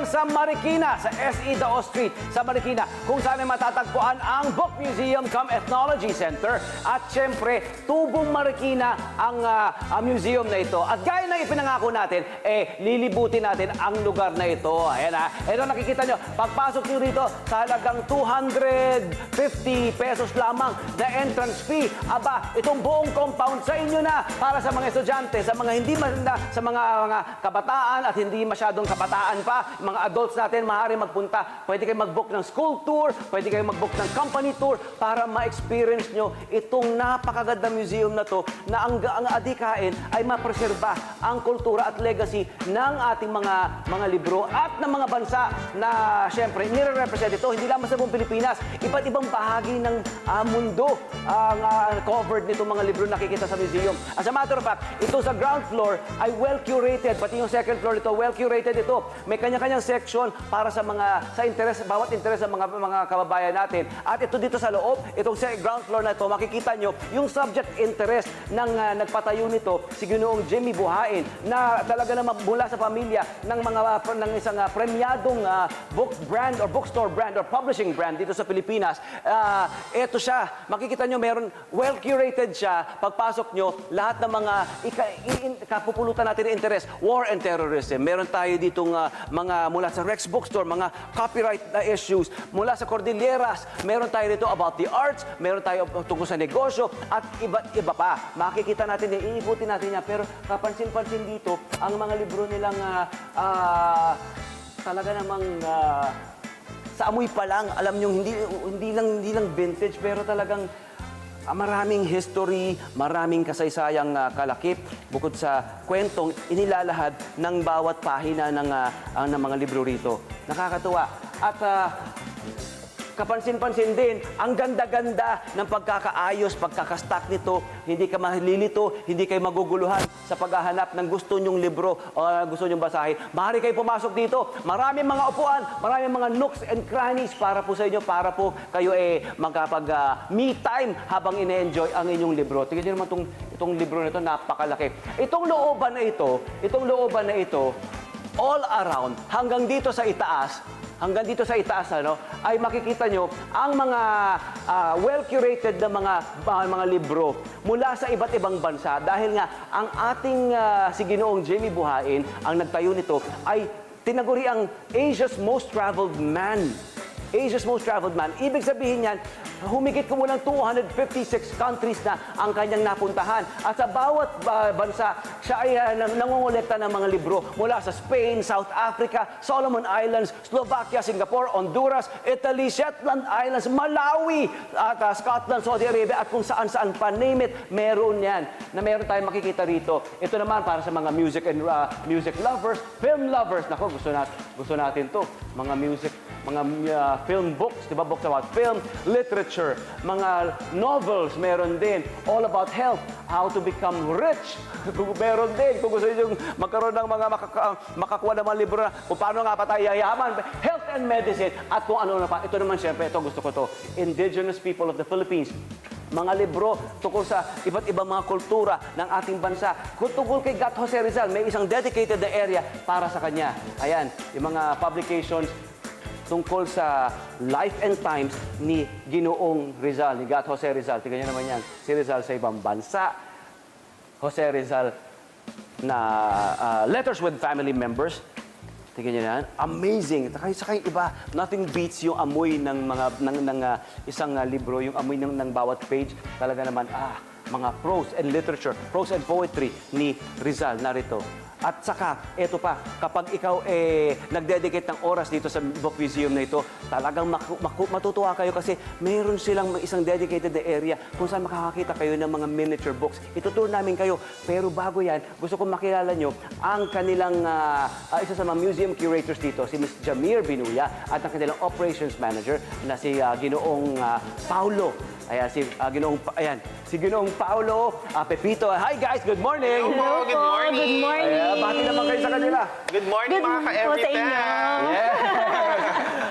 sa Marikina, sa SE Dao Street sa Marikina, kung saan ay matatagpuan ang Book Museum cum Ethnology Center. At syempre, Tubong Marikina ang museum na ito. At gaya ng ipinangako natin, lilibutin natin ang lugar na ito. Ayan ha. Ito nakikita nyo, pagpasok nyo rito, sa halagang 250 pesos lamang na entrance fee. Aba, itong buong compound sa inyo na para sa mga estudyante, sa mga hindi sa mga kabataan at hindi masyadong kabataan pa, mga adults natin, maaari magpunta. Pwede kayo mag-book ng school tour, pwede kayo mag-book ng company tour para ma-experience nyo itong napakagandang museum na to na ang adikain ay mapreserba ang kultura at legacy ng ating mga libro at ng mga bansa na syempre nire-represent ito, hindi lamang sa buong Pilipinas, iba't ibang bahagi ng mundo ang covered nitong mga libro nakikita sa museum. As a matter of fact, ito sa ground floor ay well-curated, pati yung second floor nito, well-curated ito. May kanya-kanyang section para sa interest, bawat interest ng mga kababayan natin. At ito dito sa loob, itong ground floor na ito, makikita nyo yung subject interest ng nagpatayo nito, si Ginoong Jimmy Buhain, na talaga naman mula sa pamilya ng isang premyadong book brand or bookstore brand or publishing brand dito sa Pilipinas. Ito siya, makikita nyo meron well-curated siya. Pagpasok nyo, lahat ng mga kapupulutan natin ng interest, war and terrorism. Meron tayo ditong mga mula sa Rex Bookstore, mga copyright issues. Mula sa Cordilleras, meron tayo dito about the arts, meron tayo tungkol sa negosyo, at iba't iba pa. Makikita natin, iikutin natin niya. Pero kapansin-pansin dito, ang mga libro nilang talaga namang sa amoy pa lang, alam nyo, hindi lang vintage, pero talagang maraming history, maraming kasaysayang kalakip, bukod sa kwentong inilalahad ng bawat pahina ng mga libro rito. Nakakatuwa. At kapansin-pansin din, ang ganda-ganda ng pagkakaayos, pagkakastak nito. Hindi ka malilito, hindi kayo maguguluhan sa paghahanap ng gusto nyong libro o gusto nyong basahin. Maaari kayo pumasok dito. Maraming mga upuan, maraming mga nooks and crannies para po sa inyo, para po kayo magkapag-me time habang ine-enjoy ang inyong libro. Tingnan nyo naman itong libro na ito, napakalaki. Itong looban na ito, all around, hanggang dito sa itaas, ay makikita nyo ang mga well-curated na mga libro mula sa iba't ibang bansa. Dahil nga, ang ating si Ginoong Jimmy Buhain, ang nagtayo nito, ay tinaguri ang Asia's Most Traveled Man. Asia's Most Traveled Man. Ibig sabihin yan, humigit kumulang 256 countries na ang kanyang napuntahan. At sa bawat bansa, siya ay nangongolekta ng mga libro mula sa Spain, South Africa, Solomon Islands, Slovakia, Singapore, Honduras, Italy, Shetland Islands, Malawi, at Scotland, Saudi Arabia, at kung saan-saan pa, name it, meron yan. Na meron tayong makikita rito. Ito naman para sa mga music lovers, film lovers. Nako, gusto natin to. Mga film books, di ba? Books about film, literature, mga novels, meron din. All about health, how to become rich. Meron din. Kung gusto nyo magkaroon ng mga makakuha ng mga libro na kung paano nga pa tayo yayaman, health and medicine, at kung ano na pa. Ito naman, syempre, ito gusto ko to. Indigenous people of the Philippines. Mga libro tungkol sa iba't ibang mga kultura ng ating bansa. Kung tungkol kay Gat Jose Rizal, may isang dedicated na area para sa kanya. Ayan, yung mga publications tungkol sa life and times ni Ginoong Rizal, ni Gat Jose Rizal. Tingnan niyo naman yan. Si Rizal sa ibang bansa. Jose Rizal na letters with family members. Tingnan niyo yan. Amazing. Saka yung iba, nothing beats yung amoy ng isang libro, yung amoy ng bawat page. Talaga naman, mga prose and literature, prose and poetry ni Rizal narito. At saka, eto pa, kapag ikaw nag-dedicate ng oras dito sa Book Museum na ito, talagang matutuwa kayo kasi meron silang isang dedicated na area kung saan makakakita kayo ng mga miniature books. Itutur namin kayo. Pero bago yan, gusto kong makilala nyo ang kanilang isa sa mga museum curators dito, si Ms. Jamir Binuya, at ang kanilang operations manager na si Ginoong Paulo. Ayan, si Ginoong Paulo Pepito. Hi guys, good morning! Hello, good morning! Good morning! Bati naman kayo sa kanila. Good morning, mga ka-every po sa inyo. Yeah.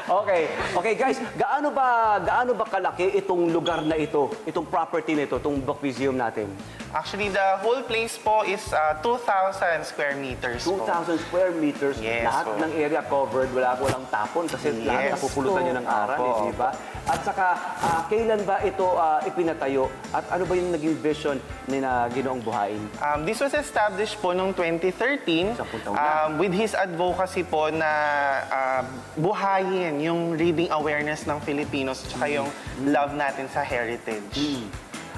Okay, Okay guys, gaano ba kalaki itong lugar na ito, itong property na ito, itong book museum natin? Actually, the whole place po is 2,000 square meters po. 2,000 square meters, Yes, lahat po. ng area covered, walang tapon kasi lahat Yes, napupulutan nyo ng aral, Opo. di ba? At saka, kailan ba ito ipinatayo at ano ba yung naging vision ni na Ginoong Buhain? This was established po noong 2013 Sampung taon na. with his advocacy po na buhayin yung reading awareness ng Filipinos tsaka yung love natin sa heritage.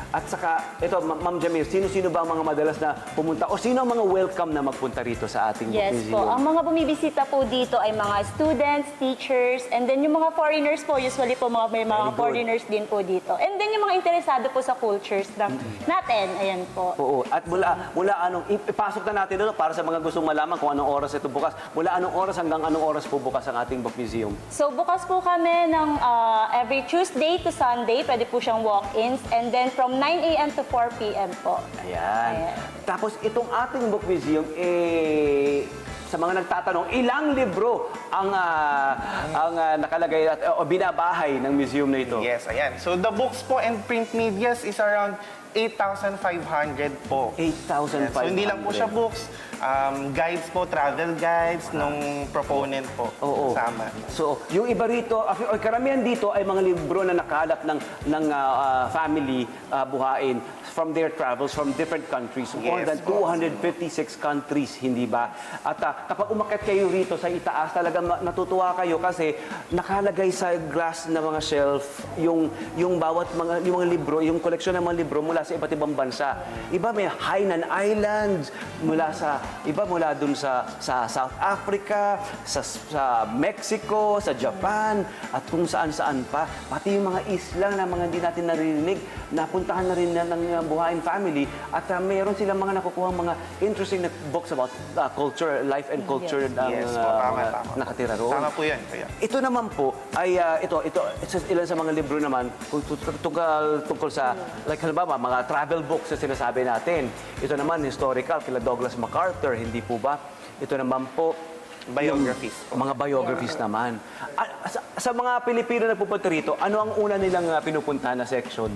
At saka, ito, Ma'am Jamil, sino-sino ba ang mga madalas na pumunta o sino ang mga welcome na magpunta rito sa ating book Yes museum? po. Ang mga bumibisita po dito ay mga students, teachers, and then yung mga foreigners po, usually po may Very mga good. foreigners din po dito. And then yung mga interesado po sa cultures natin, ayan po. Oo. At mula anong, ipasok na natin ito para sa mga gustong malaman kung anong oras ito bukas. Mula anong oras hanggang anong oras po bukas ang ating book museum? So bukas po kami ng every Tuesday to Sunday, pwede po siyang walk-ins, and then from 9 a.m. to 4 p.m. po. Ayan. Ayan. Tapos itong ating book museum, sa mga nagtatanong, ilang libro ang nakalagay at o binabahay ng museum na ito? Yes, ayan. So the books po and print medias is around 8,500 po. 8,500. So hindi lang po siya books, guides po, travel guides nung proponent po. Oo. Kasama. So, yung iba rito, karamihan dito ay mga libro na nakalat ng family buhain from their travels from different countries. More Yes, than po. 256 countries, hindi ba? At kapag umakyat kayo rito sa itaas, talagang natutuwa kayo kasi nakalagay sa glass na mga shelf yung bawat mga libro, yung koleksyon ng mga libro mula sa iba't ibang bansa. Iba may Hainan Islands, iba mula dun sa South Africa, sa Mexico, sa Japan, at kung saan-saan pa. Pati yung mga islang na mga hindi natin naririnig, napuntahan na rin ng Buhain family at meron silang mga nakukuha mga interesting na books about culture, life and culture ng Yes po, tama, mga tama. nakatira roon. Tama po yan. Kuya. Ito naman po ay ilan sa mga libro naman tungkol sa like halimbawa mga travel books na sinasabi natin. Ito naman historical kila Douglas MacArthur, hindi po ba? Ito naman po Biographies po. mga biographies naman. Sa mga Pilipino na pupunta rito, ano ang una nilang pinupuntahan na section?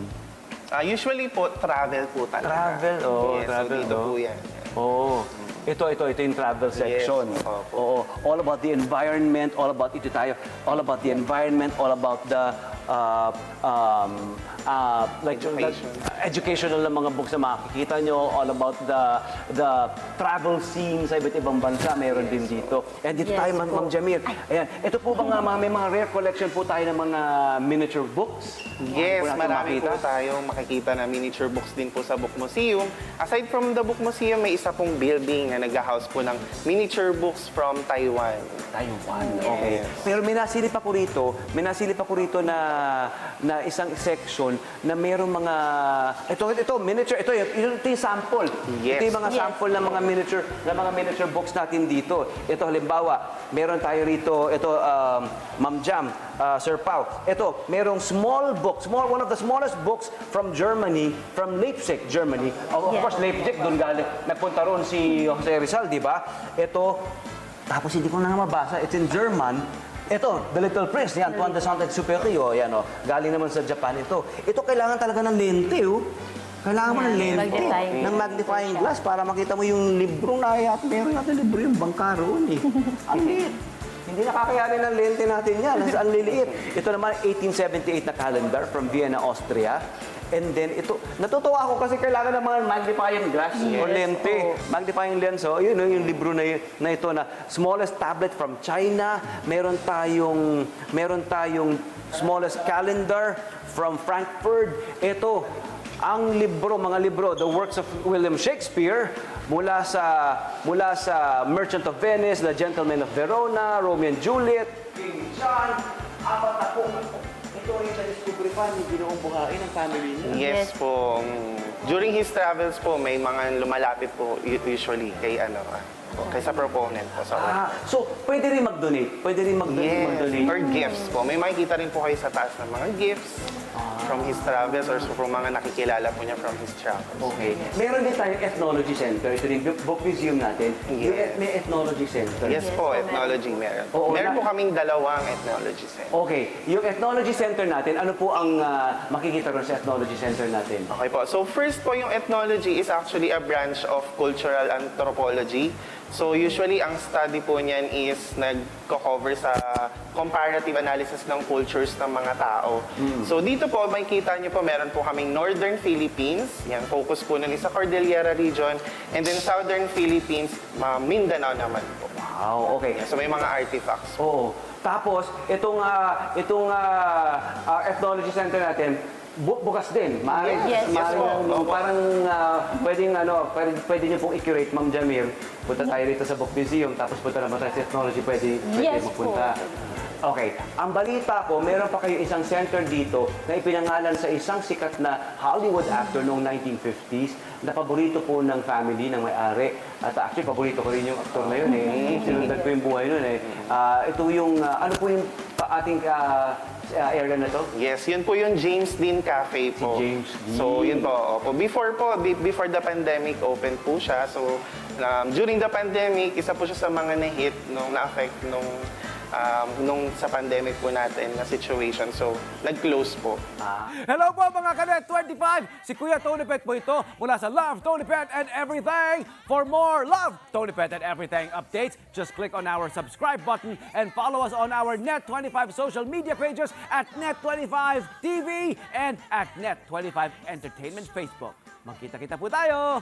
Usually po, travel po talaga. Travel, oh, yes, travel, so dito no? po yan. Oh. Ito yung travel section. opo. Oo. All about the environment, all about all about the environment, all about the Education. educational na mga books na makikita nyo, all about the travel scene sa iba't ibang bansa, meron din dito. And dito Yes tayo, po. Ma'am Jamil. Ayan. Ito po ba may mga rare collection po tayo ng mga miniature books? Yes, Ano po natin marami makita? po tayong makikita na miniature books din po sa Book Museum. Aside from the Book Museum, may isa pong building na nag-house po ng miniature books from Taiwan. Taiwan, okay. Yes. Pero may nasilip ako rito na isang section na mayroong mga ito miniature, ito yung sample. Yes. Ito yung mga Yes. sample ng mga miniature books natin dito. Ito halimbawa, meron tayo rito, ito Ma'am Jam, Sir Pau. Ito, merong one of the smallest books from Germany, from Leipzig, Germany. Of Yes. course, Leipzig, doon galing. Nagpunta roon si Jose Rizal, di ba? Ito, tapos hindi ko na mabasa. It's in German. Ito, The Little Prince, ni Antoine de Saint-Exupéry. Yan, galing naman sa Japan ito. Ito kailangan talaga ng lente, Kailangan mo ng Yan, lente, magnifying ng magnifying glass para makita mo yung libro na meron natin libro yung bangka roon, Ang liit. Hindi nakakayanin ng lente natin yan. Ang liliit. Ito naman, 1878 na calendar from Vienna, Austria. And then ito, natutuwa ako kasi kailangan ng mga magnifying glass o lente. Magnifying lens, yun yung libro na ito na smallest tablet from China. Meron tayong smallest calendar from Frankfurt. Ito, ang mga libro, the works of William Shakespeare, mula sa Merchant of Venice, The Gentleman of Verona, Romeo and Juliet, King John, apat na po. Ito yung na-discover pa ni Ginoong Buhain ng family niya. Yes po. During his travels po, may mga lumalapit po usually kay po, kaysa proponent po. Sorry. So, pwede rin mag-donate. Pwede rin Yes, mag-donate. or gifts po. May makikita rin po kayo sa taas ng mga gifts from his travels or from mga nakikilala po niya from his travels. Okay. Meron din tayong ethnology center. Ito yung book museum natin. Yes. May ethnology center. Yes po, ethnology meron. Oo, Meron po na- kaming dalawang ethnology center. Okay. Yung ethnology center natin, ano po ang makikita ron sa ethnology center natin? Okay po. So first po, yung ethnology is actually a branch of cultural anthropology. So usually, ang study po niyan is nagko-cover sa comparative analysis ng cultures ng mga tao. So dito po, makikita niyo po, meron po kaming Northern Philippines. Yan, focus po nun is sa Cordillera region. And then Southern Philippines, Mindanao naman po. Wow, okay. So may mga artifacts. Oo. Tapos, itong ethnology center natin, bukas din. Maaari, Yes. Yes po. Opo. parang pwede niyo pong i-curate, Ma'am Jamir. Punta tayo rito sa Book Museum, tapos punta naman tayo sa ethnology, pwede Yes magpunta. Okay. Ang balita ko, meron pa kayo isang center dito na ipinangalan sa isang sikat na Hollywood actor noong 1950s na paborito po ng family, ng may-ari. At actually, paborito ko rin yung actor na yun eh. Sinundan ko yung buhay nun eh. Ito yung, ano po yung ating area na to? Yes, yun po yung James Dean Cafe po. James Dean. So, yun po. Before the pandemic, open po siya. So, during the pandemic, isa po siya sa mga na-hit nung na-affect nung sa pandemic po natin na situation. So, nag-close po. Hello po mga Kanet 25! Si Kuya Tony Pet po ito mula sa Love, Tony Pet and Everything. For more Love, Tony Pet and Everything updates, just click on our subscribe button and follow us on our Net25 social media pages at Net25 TV and at Net25 Entertainment Facebook. Magkita-kita po tayo!